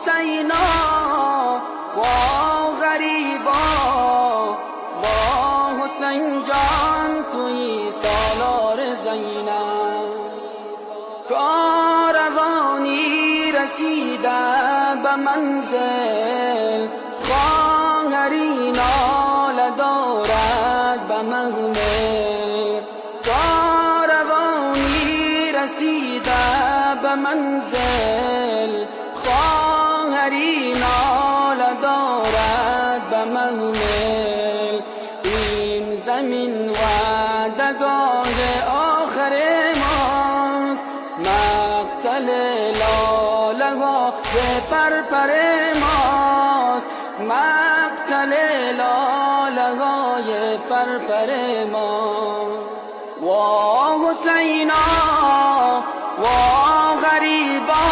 حسینا وا غریبا وا حسین جان توی سالار زینب کاروانی رسیده به منزل خواهری ناله دارد به محمل کاروانی رسیده به منزل خواهری ناله دارد به محمل این زمین وعدگاه آخر ماست مقتل لاله های پرپر ماست مقتل لاله های پرپر ماست وا حسینا وا غریبا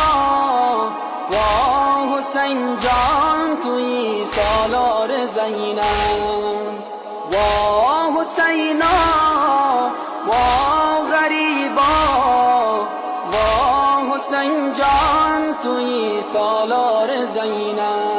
وا حسین جان توی سالار زینب وا حسینا وا غریبا وا حسین جان توی سالار زینب